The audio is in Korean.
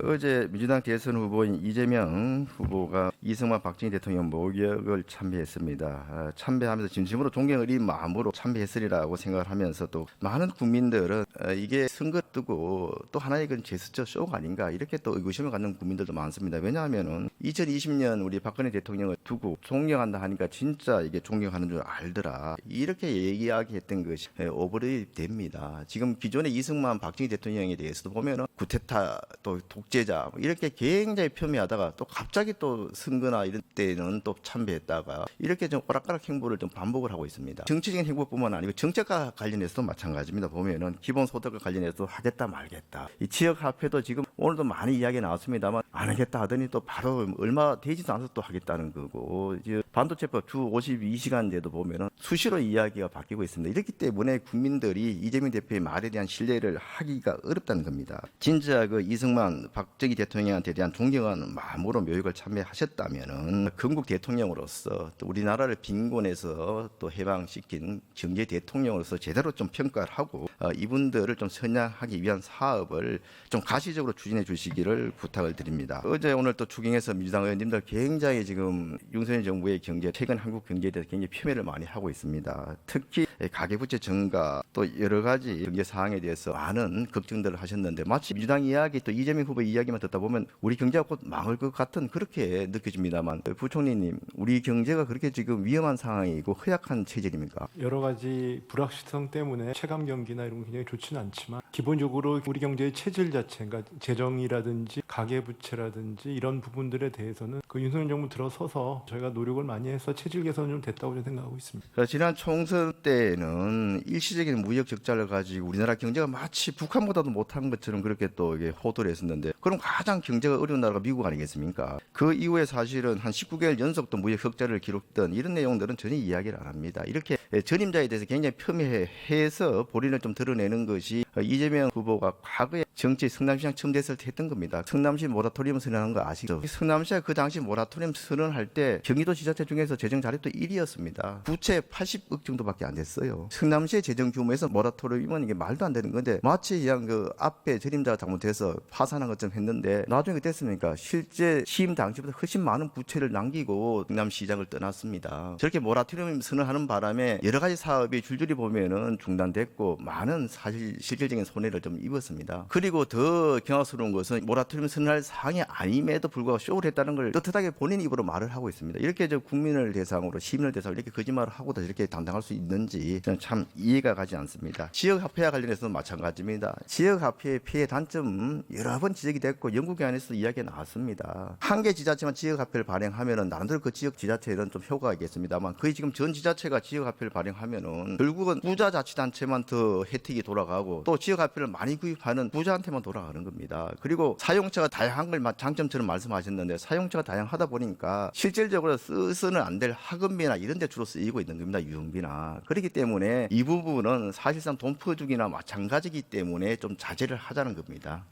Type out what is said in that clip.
어제 민주당 대선 후보인 이재명 후보가 이승만 박정희 대통령 모격을 참배했습니다. 참배하면서 진심으로 존경 어린 마음으로 참배했으리라고 생각을 하면서 또 많은 국민들은 이게 선거 뜨고 또 하나의 그런 제스처 쇼가 아닌가 이렇게 또 의구심을 갖는 국민들도 많습니다. 왜냐하면은 2020년 우리 박근혜 대통령을 두고 존경한다 하니까 진짜 이게 존경하는 줄 알더라 이렇게 이야기했던 것이 오버랩 됩니다. 지금 기존의 이승만 박정희 대통령에 대해서도 보면은 구테타 또 독재자 이렇게 굉장히 폄훼하다가 또 갑자기 또 선거나 이런 때는 또 참배했다가 이렇게 좀 오락가락 행보를 좀 반복을 하고 있습니다. 정치적인 행보뿐만 아니고 정책과 관련해서도 마찬가지입니다. 보면은 기본소득과 관련해서 하겠다 말겠다. 이 지역 화폐도 지금 오늘도 많이 이야기 나왔습니다만 안 하겠다 하더니 또 바로 얼마 되지도 않아서 또 하겠다는 거고 이제 반도체법 주 52시간제도 보면은 수시로 이야기가 바뀌고 있습니다. 이렇기 때문에 국민들이 이재명 대표의 말에 대한 신뢰를 하기가 어렵다는 겁니다. 진짜 그 이승만 박정희 대통령한테 대한 존경하는 마음으로 묘역을 참배하셨다면은 건국 대통령으로서 또 우리나라를 빈곤에서 또 해방시킨 정계 대통령으로서 제대로 좀 평가를 하고 이분들을 좀 선양하기 위한 사업을 좀 가시적으로 추진해 주시기를 부탁을 드립니다. 어제 오늘 또 추경에서 민주당 의원님들 굉장히 지금 윤석열 정부의 경제 최근 한국 경제에 대해서 굉장히 폄훼를 많이 하고 있습니다. 특히 가계부채 증가 또 여러 가지 경제 사항에 대해서 많은 걱정들을 하셨는데 마치 민주당 이야기 또 이재명 후보 이야기만 듣다 보면 우리 경제가 곧 망할 것 같은 그렇게 느껴집니다만 부총리님 우리 경제가 그렇게 지금 위험한 상황이고 허약한 체질입니까? 여러 가지 불확실성 때문에 체감 경기나 이런 게 굉장히 좋지는 않지만 기본적으로 우리 경제의 체질 자체, 그러니까 재정이라든지 가계부채라든지 이런 부분들에 대해서는 그 윤석열 정부 들어서서 저희가 노력을 많이 해서 체질 개선이 좀 됐다고 저는 생각하고 있습니다. 지난 총선 때는 일시적인 무역 적자를 가지고 우리나라 경제가 마치 북한보다도 못한 것처럼 그렇게 또 이게 호도를 했었는데 그럼 가장 경제가 어려운 나라가 미국 아니겠습니까? 그 이후에 사실은 한 19개월 연속 또 무역 흑자를 기록했던 이런 내용들은 전혀 이야기를 안 합니다. 이렇게 전임자에 대해서 굉장히 폄훼해서 본인을 좀 드러내는 것이 이재명 후보가 과거에 정치 성남시장 처음 됐을 때 했던 겁니다. 성남시 모라토리움 선언한 거 아시죠? 성남시가 그 당시 모라토리움 선언할 때 경기도 지자체 중에서 재정 자립도 1위였습니다. 부채 80억 정도밖에 안 됐어요. 성남시의 재정 규모에서 모라토리움은 이게 말도 안 되는 건데 마치 그냥 그 앞에 전임자가 잘못해서 파산한 것처럼 했는데 나중에 됐습니까? 실제 취임 당시보다 훨씬 많은 부채를 남기고 성남시장을 떠났습니다. 저렇게 모라토리움 선언하는 바람에 여러 가지 사업이 줄줄이 보면은 중단됐고 많은 사실 실질적인 손해를 좀 입었습니다. 그리고 더 경악스러운 것은 모라토리움 선언할 사항이 아님에도 불구하고 쇼를 했다는 걸 떳떳하게 본인 입으로 말을 하고 있습니다. 이렇게 저 국민을 대상으로 시민을 대상으로 이렇게 거짓말을 하고도 이렇게 당당할 수 있는지 저는 참 이해가 가지 않습니다. 지역화폐와 관련해서도 마찬가지입니다. 지역화폐의 피해 단점 여러 번 지적이 됐고 연구기관에서도 이야기가 나왔습니다. 한 개 지자체만 지역화폐를 발행하면은 나름대로 그 지역 지자체에는 좀 효과가 있겠습니다만 거의 지금 전 지자체가 지역화폐를 발행하면은 결국은 부자자치단체만 더 혜택이 돌아가고 또 지역화폐를 많이 구입하는 부자한테만 돌아가는 겁니다. 그리고 사용처가 다양한 걸 장점처럼 말씀하셨는데 사용처가 다양하다 보니까 실질적으로 쓰서는 안 될 학원비나 이런 데 주로 쓰이고 있는 겁니다. 유흥비나. 그렇기 때문에 이 부분은 사실상 돈 퍼주기나 마찬가지이기 때문에 좀 자제를 하자는 겁니다.